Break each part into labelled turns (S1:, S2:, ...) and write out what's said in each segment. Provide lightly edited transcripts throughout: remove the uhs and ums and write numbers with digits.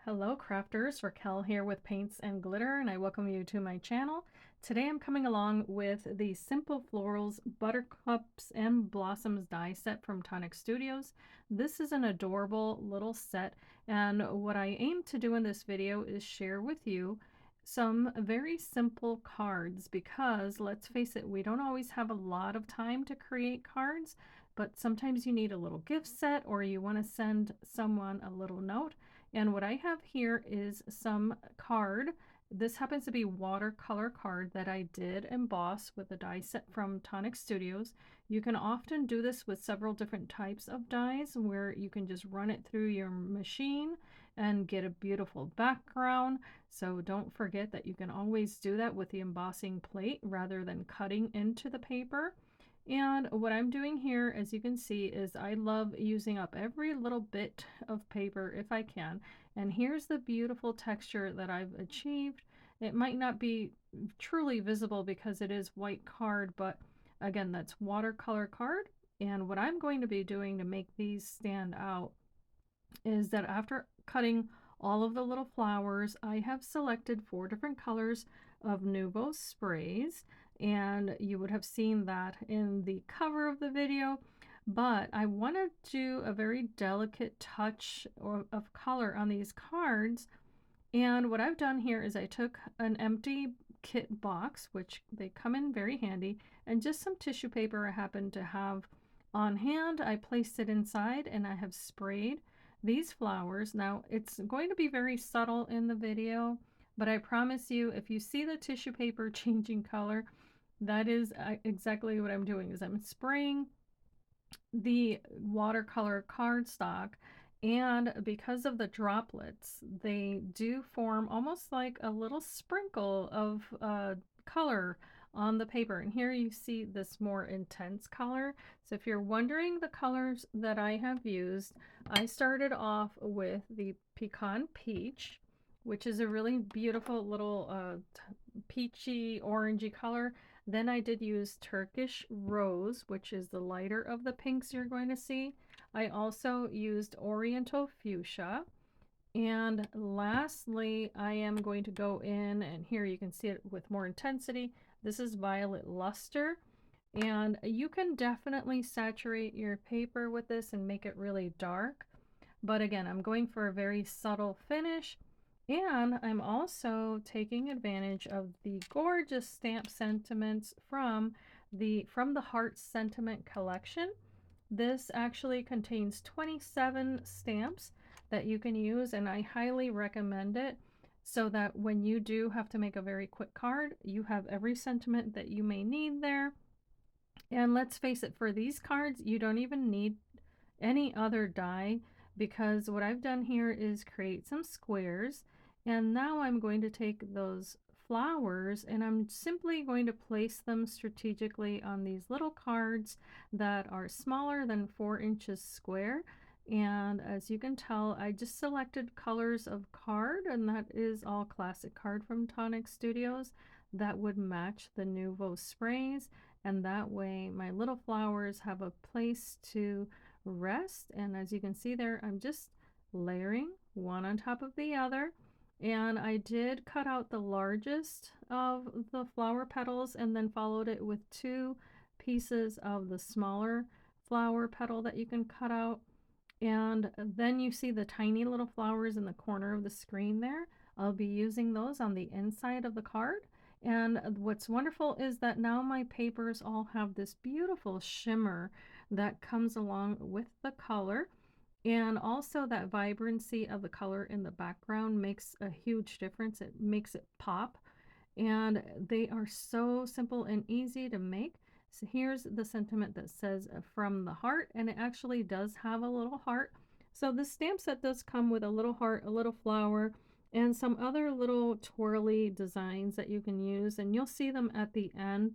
S1: Hello crafters, Raquel here with Paints and Glitter, and I welcome you to my channel. Today I'm coming along with the Simple Florals Buttercups and Blossoms die set from Tonic Studios. This is an adorable little set, and what I aim to do in this video is share with you some very simple cards because, let's face it, we don't always have a lot of time to create cards, but sometimes you need a little gift set or you want to send someone a little note. And what I have here is some card. This happens to be watercolor card that I did emboss with a die set from Tonic Studios. You can often do this with several different types of dies where you can just run it through your machine and get a beautiful background. So don't forget that you can always do that with the embossing plate rather than cutting into the paper. And what I'm doing here, as you can see, is I love using up every little bit of paper if I can. And here's the beautiful texture that I've achieved. It might not be truly visible because it is white card, but again, that's watercolor card. And what I'm going to be doing to make these stand out is that after cutting all of the little flowers, I have selected 4 different colors of Nuvo sprays, and you would have seen that in the cover of the video, but I want to do a very delicate touch of color on these cards. And what I've done here is I took an empty kit box, which they come in very handy, and just some tissue paper I happen to have on hand. I placed it inside and I have sprayed these flowers. Now it's going to be very subtle in the video, but I promise you, if you see the tissue paper changing color, that is exactly what I'm doing. Is I'm spraying the watercolor cardstock, and because of the droplets, they do form almost like a little sprinkle of color on the paper. And here you see this more intense color. So if you're wondering the colors that I have used, I started off with the Pecan Peach, which is a really beautiful little peachy orangey color. Then I did use Turkish Rose, which is the lighter of the pinks you're going to see. I also used Oriental Fuchsia. And lastly, I am going to go in, and here you can see it with more intensity. This is Violet Luster. And you can definitely saturate your paper with this and make it really dark. But again, I'm going for a very subtle finish. And I'm also taking advantage of the gorgeous stamp sentiments from the Heart Sentiment collection. This actually contains 27 stamps that you can use, and I highly recommend it so that when you do have to make a very quick card, you have every sentiment that you may need there. And let's face it, for these cards, you don't even need any other die, because what I've done here is create some squares, and now I'm going to take those flowers and I'm simply going to place them strategically on these little cards that are smaller than 4 inches square. And as you can tell, I just selected colors of card, and that is all classic card from Tonic Studios that would match the Nuvo sprays, and that way my little flowers have a place to rest. And as you can see there, I'm just layering one on top of the other, and I did cut out the largest of the flower petals and then followed it with 2 pieces of the smaller flower petal that you can cut out. And then you see the tiny little flowers in the corner of the screen there. I'll be using those on the inside of the card. And what's wonderful is that now my papers all have this beautiful shimmer that comes along with the color. And also that vibrancy of the color in the background makes a huge difference. It makes it pop. And they are so simple and easy to make. So here's the sentiment that says from the heart, and it actually does have a little heart. So the stamp set does come with a little heart, a little flower, and some other little twirly designs that you can use, and you'll see them at the end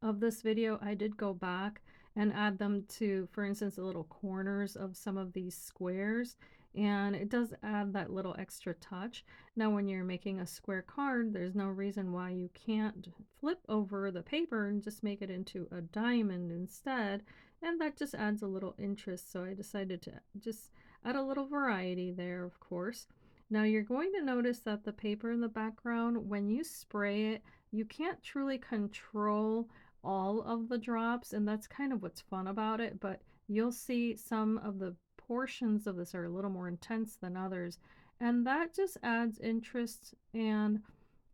S1: of this video. I did go back and add them to, for instance, the little corners of some of these squares, and it does add that little extra touch. Now when you're making a square card, there's no reason why you can't flip over the paper and just make it into a diamond instead, and that just adds a little interest. So I decided to just add a little variety there, of course. Now you're going to notice that the paper in the background, when you spray it, you can't truly control all of the drops, and that's kind of what's fun about it, but you'll see some of the portions of this are a little more intense than others, and that just adds interest and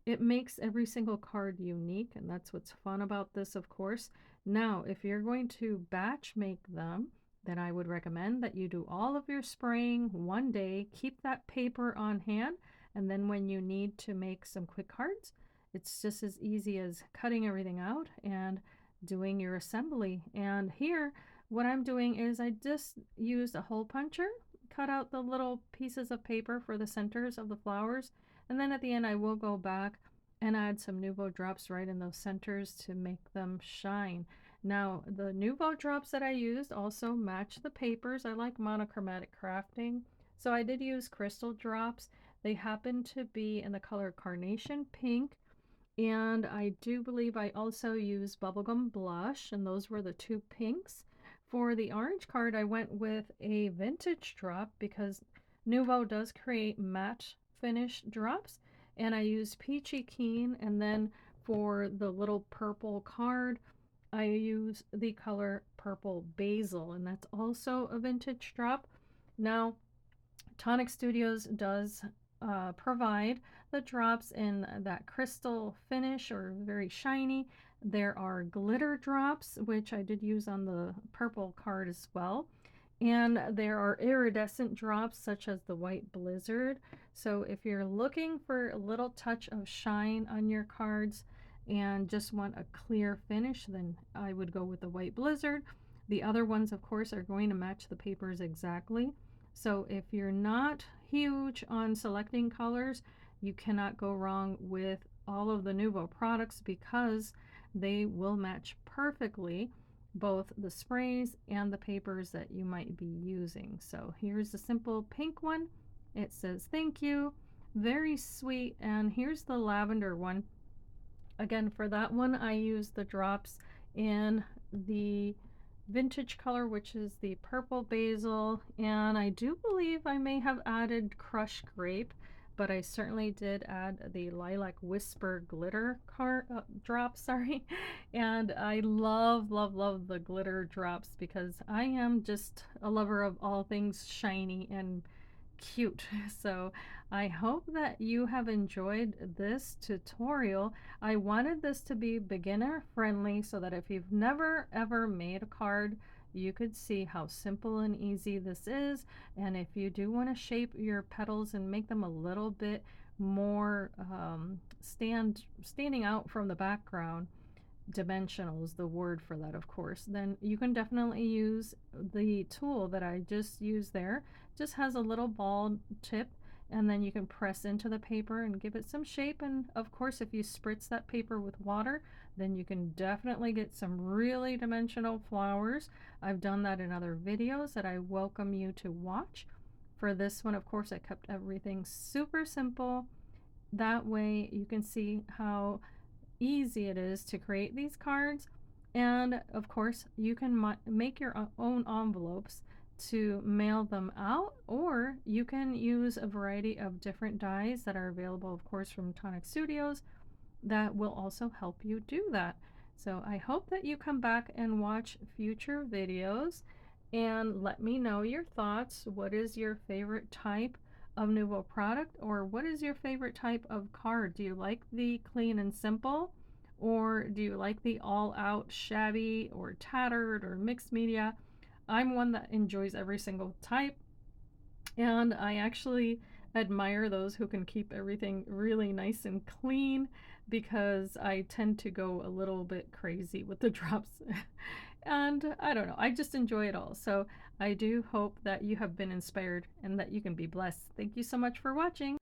S1: it makes every single card unique, and that's what's fun about this, of course. Now, if you're going to batch make them, then I would recommend that you do all of your spraying one day, keep that paper on hand, and then when you need to make some quick cards, it's just as easy as cutting everything out and doing your assembly. And here, what I'm doing is I just used a hole puncher, cut out the little pieces of paper for the centers of the flowers, and then at the end, I will go back and add some Nuvo drops right in those centers to make them shine. Now, the Nuvo drops that I used also match the papers. I like monochromatic crafting, so I did use crystal drops. They happen to be in the color Carnation Pink, and I do believe I also used Bubblegum Blush, and those were the two pinks. For the orange card, I went with a vintage drop because Nuvo does create matte finish drops, and I used Peachy Keen, and then for the little purple card I use the color Purple Basil, and that's also a vintage drop. Now Tonic Studios does provide the drops in that crystal finish or very shiny. There are glitter drops, which I did use on the purple card as well. And there are iridescent drops such as the White Blizzard. So if you're looking for a little touch of shine on your cards and just want a clear finish, then I would go with the White Blizzard. The other ones, of course, are going to match the papers exactly. So if you're not huge on selecting colors, you cannot go wrong with all of the Nuvo products because they will match perfectly both the sprays and the papers that you might be using. So here's the simple pink one. It says thank you, very sweet. And here's the lavender one. Again, for that one I used the drops in the vintage color, which is the Purple Basil, and I do believe I may have added crushed grape, but I certainly did add the Lilac Whisper glitter drop, sorry. And I love, love, love the glitter drops because I am just a lover of all things shiny and cute. So I hope that you have enjoyed this tutorial. I wanted this to be beginner friendly so that if you've never ever made a card, you could see how simple and easy this is. And if you do want to shape your petals and make them a little bit more standing out from the background, dimensional is the word for that, of course, then you can definitely use the tool that I just used there. Just has a little ball tip, and then you can press into the paper and give it some shape. And of course, if you spritz that paper with water, then you can definitely get some really dimensional flowers. I've done that in other videos that I welcome you to watch. For this one, of course, I kept everything super simple. That way you can see how easy it is to create these cards. And of course, you can make your own envelopes to mail them out, or you can use a variety of different dies that are available, of course, from Tonic Studios that will also help you do that. So I hope that you come back and watch future videos and let me know your thoughts. What is your favorite type of Nuvo product, or what is your favorite type of card? Do you like the clean and simple, or do you like the all-out shabby or tattered or mixed media? I'm one that enjoys every single type, and I actually admire those who can keep everything really nice and clean because I tend to go a little bit crazy with the drops. And I don't know, I just enjoy it all. So I do hope that you have been inspired and that you can be blessed. Thank you so much for watching.